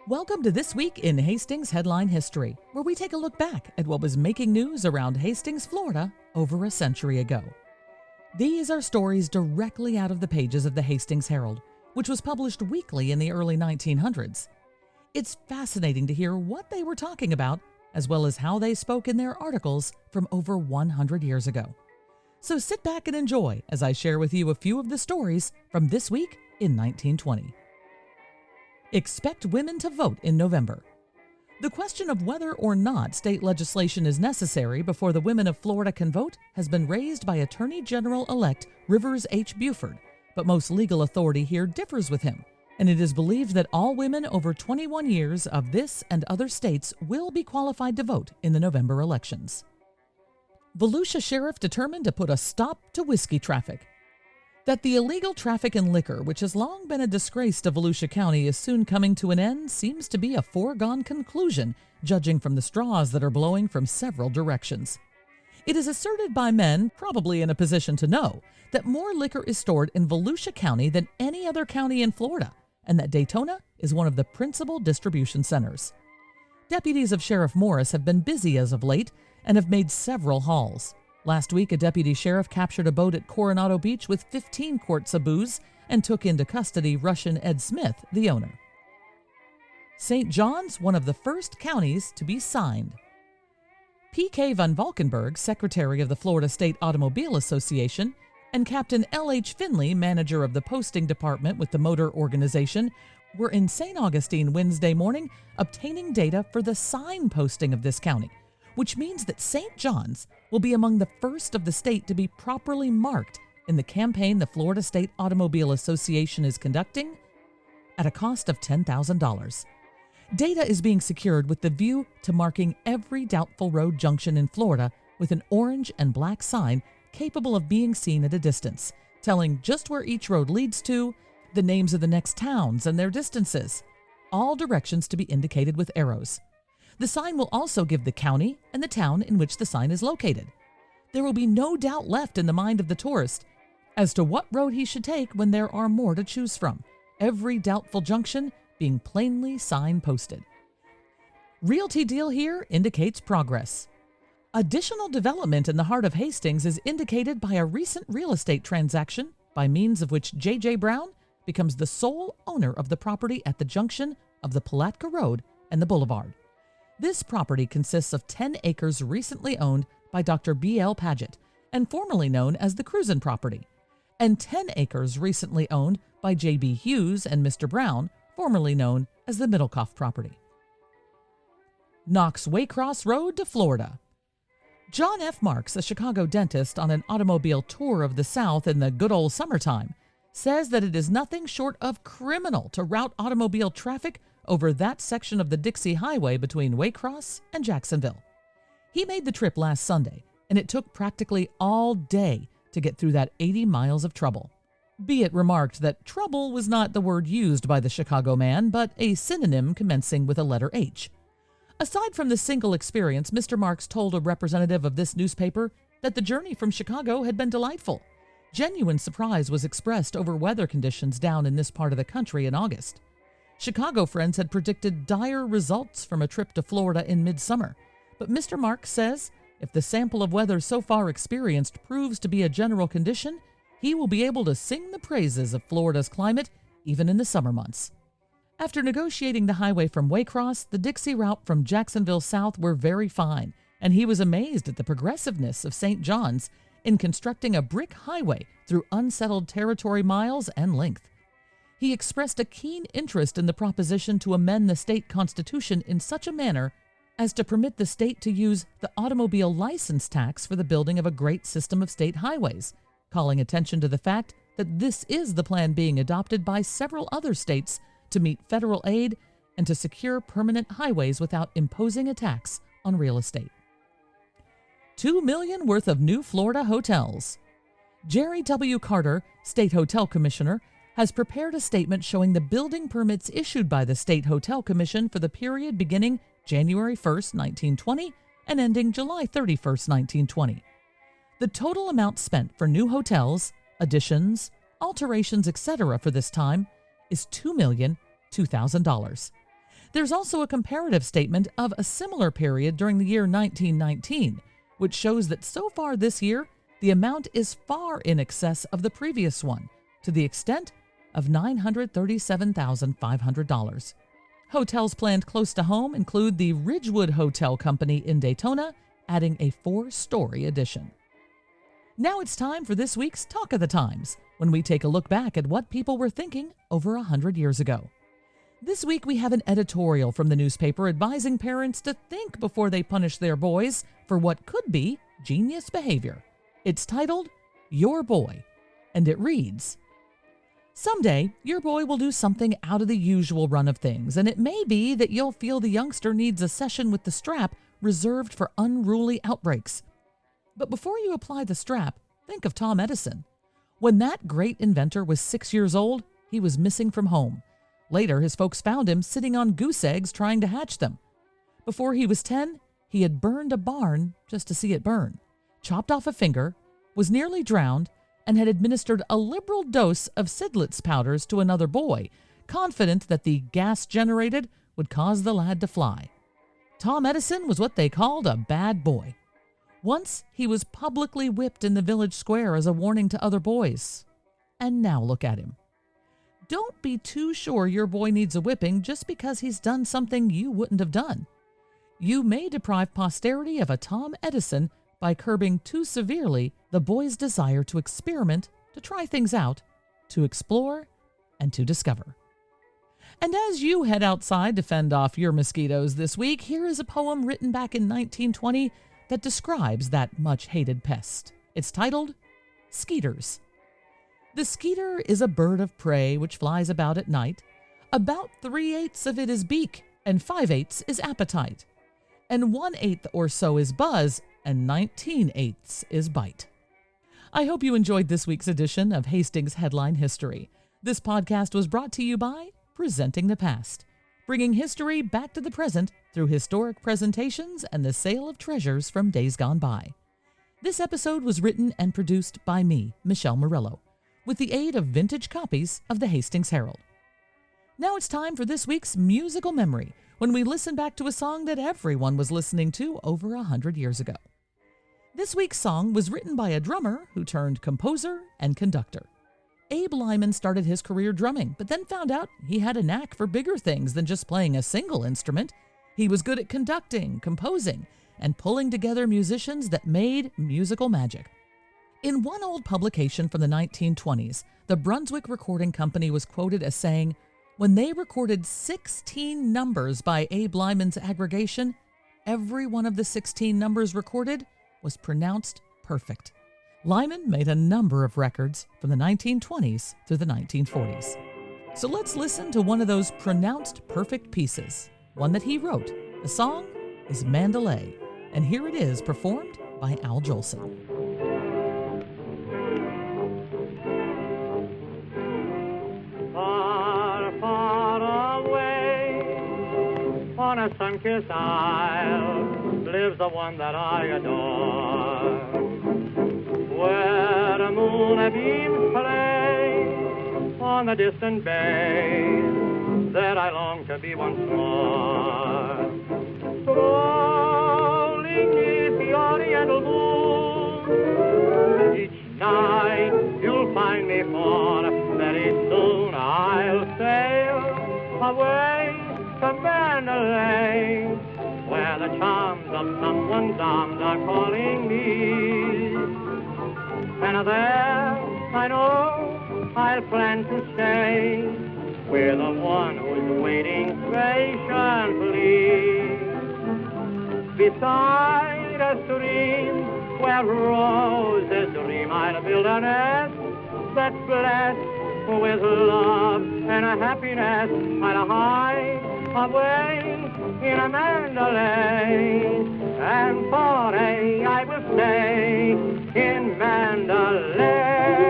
Welcome to This Week in Hastings Headline History, where we take a look back at what was making news around Hastings, Florida over a century ago. These are stories directly out of the pages of the Hastings Herald, which was published weekly in the early 1900s. It's fascinating to hear what they were talking about, as well as how they spoke in their articles from over 100 years ago. So sit back and enjoy as I share with you a few of the stories from this week in 1920. Expect women to vote in November. The question of whether or not state legislation is necessary before the women of Florida can vote has been raised by Attorney General-elect Rivers H. Buford, but most legal authority here differs with him, and it is believed that all women over 21 years of this and other states will be qualified to vote in the November elections. Volusia Sheriff determined to put a stop to whiskey traffic. That the illegal traffic in liquor, which has long been a disgrace to Volusia County, is soon coming to an end seems to be a foregone conclusion, judging from the straws that are blowing from several directions. It is asserted by men, probably in a position to know, that more liquor is stored in Volusia County than any other county in Florida, and that Daytona is one of the principal distribution centers. Deputies of Sheriff Morris have been busy as of late and have made several hauls. Last week, a deputy sheriff captured a boat at Coronado Beach with 15 quarts of booze and took into custody Russian Ed Smith, the owner. St. John's, one of the first counties to be signed. P.K. von Valkenburg, secretary of the Florida State Automobile Association, and Captain L.H. Finley, manager of the posting department with the motor organization, were in St. Augustine Wednesday morning obtaining data for the sign posting of this county, which means that St. John's will be among the first of the state to be properly marked in the campaign the Florida State Automobile Association is conducting at a cost of $10,000. Data is being secured with the view to marking every doubtful road junction in Florida with an orange and black sign capable of being seen at a distance, telling just where each road leads to, the names of the next towns and their distances, all directions to be indicated with arrows. The sign will also give the county and the town in which the sign is located. There will be no doubt left in the mind of the tourist as to what road he should take when there are more to choose from, every doubtful junction being plainly signposted. Realty deal here indicates progress. Additional development in the heart of Hastings is indicated by a recent real estate transaction by means of which J.J. Brown becomes the sole owner of the property at the junction of the Palatka Road and the Boulevard. This property consists of 10 acres recently owned by Dr. B.L. Paget and formerly known as the Cruzen property, and 10 acres recently owned by J.B. Hughes and Mr. Brown, formerly known as the Middlecoff property. Knox Waycross Road to Florida. John F. Marks, a Chicago dentist on an automobile tour of the South in the good old summertime, says that it is nothing short of criminal to route automobile traffic over that section of the Dixie Highway between Waycross and Jacksonville. He made the trip last Sunday, and it took practically all day to get through that 80 miles of trouble. Be it remarked that trouble was not the word used by the Chicago man, but a synonym commencing with a letter H. Aside from the single experience, Mr. Marks told a representative of this newspaper that the journey from Chicago had been delightful. Genuine surprise was expressed over weather conditions down in this part of the country in August. Chicago friends had predicted dire results from a trip to Florida in midsummer, but Mr. Marks says if the sample of weather so far experienced proves to be a general condition, he will be able to sing the praises of Florida's climate even in the summer months. After negotiating the highway from Waycross, the Dixie route from Jacksonville south were very fine, and he was amazed at the progressiveness of St. John's in constructing a brick highway through unsettled territory miles and length. He expressed a keen interest in the proposition to amend the state constitution in such a manner as to permit the state to use the automobile license tax for the building of a great system of state highways, calling attention to the fact that this is the plan being adopted by several other states to meet federal aid and to secure permanent highways without imposing a tax on real estate. $2 million worth of new Florida hotels. Jerry W. Carter, State Hotel Commissioner, has prepared a statement showing the building permits issued by the State Hotel Commission for the period beginning January 1, 1920 and ending July 31, 1920. The total amount spent for new hotels, additions, alterations, etc. for this time is $2,002,000. There's also a comparative statement of a similar period during the year 1919, which shows that so far this year, the amount is far in excess of the previous one, to the extent of $937,500. Hotels planned close to home include the Ridgewood Hotel Company in Daytona, adding a 4-story addition. Now it's time for this week's Talk of the Times, when we take a look back at what people were thinking over 100 years ago. This week we have an editorial from the newspaper advising parents to think before they punish their boys for what could be genius behavior. It's titled, Your Boy, and it reads, "Someday, your boy will do something out of the usual run of things, and it may be that you'll feel the youngster needs a session with the strap reserved for unruly outbreaks. But before you apply the strap, think of Tom Edison. When that great inventor was 6 years old, he was missing from home. Later, his folks found him sitting on goose eggs trying to hatch them. Before he was 10, he had burned a barn just to see it burn, chopped off a finger, was nearly drowned, and had administered a liberal dose of Sidlitz powders to another boy, confident that the gas generated would cause the lad to fly. Tom Edison was what they called a bad boy. Once he was publicly whipped in the village square as a warning to other boys. And now look at him. Don't be too sure your boy needs a whipping just because he's done something you wouldn't have done. You may deprive posterity of a Tom Edison by curbing too severely the boy's desire to experiment, to try things out, to explore, and to discover." And as you head outside to fend off your mosquitoes this week, here is a poem written back in 1920 that describes that much-hated pest. It's titled, Skeeters. "The skeeter is a bird of prey which flies about at night. About 3/8 of it is beak, and 5/8 is appetite. And 1/8 or so is buzz, and 19/8 is bite." I hope you enjoyed this week's edition of Hastings Headline History. This podcast was brought to you by Presenting the Past, bringing history back to the present through historic presentations and the sale of treasures from days gone by. This episode was written and produced by me, Michelle Murillo, with the aid of vintage copies of the Hastings Herald. Now it's time for this week's musical memory, when we listen back to a song that everyone was listening to over 100 years ago. This week's song was written by a drummer who turned composer and conductor. Abe Lyman started his career drumming, but then found out he had a knack for bigger things than just playing a single instrument. He was good at conducting, composing, and pulling together musicians that made musical magic. In one old publication from the 1920s, the Brunswick Recording Company was quoted as saying, when they recorded 16 numbers by Abe Lyman's aggregation, every one of the 16 numbers recorded was pronounced perfect. Lyman made a number of records from the 1920s through the 1940s. So let's listen to one of those pronounced perfect pieces, one that he wrote. The song is Mandalay, and here it is performed by Al Jolson. Far, far away, on a sun-kissed isle, lives the one that I adore, where the moonbeams play on the distant bay, that I long to be once more. Strolling neath the oriental moon, each night you'll find me, for very soon I'll sail away to Mandalay, where the charms of someone's arms are calling me. And there I know I'll plan to stay with the one who's waiting patiently beside a stream where roses dream. I'll build a nest that's blessed with love and a happiness. I'll hide away in a Mandalay, and for I will stay in Mandalay.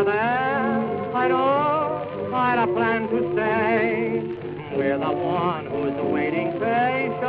there I know I'd a plan to stay with the one who's waiting patiently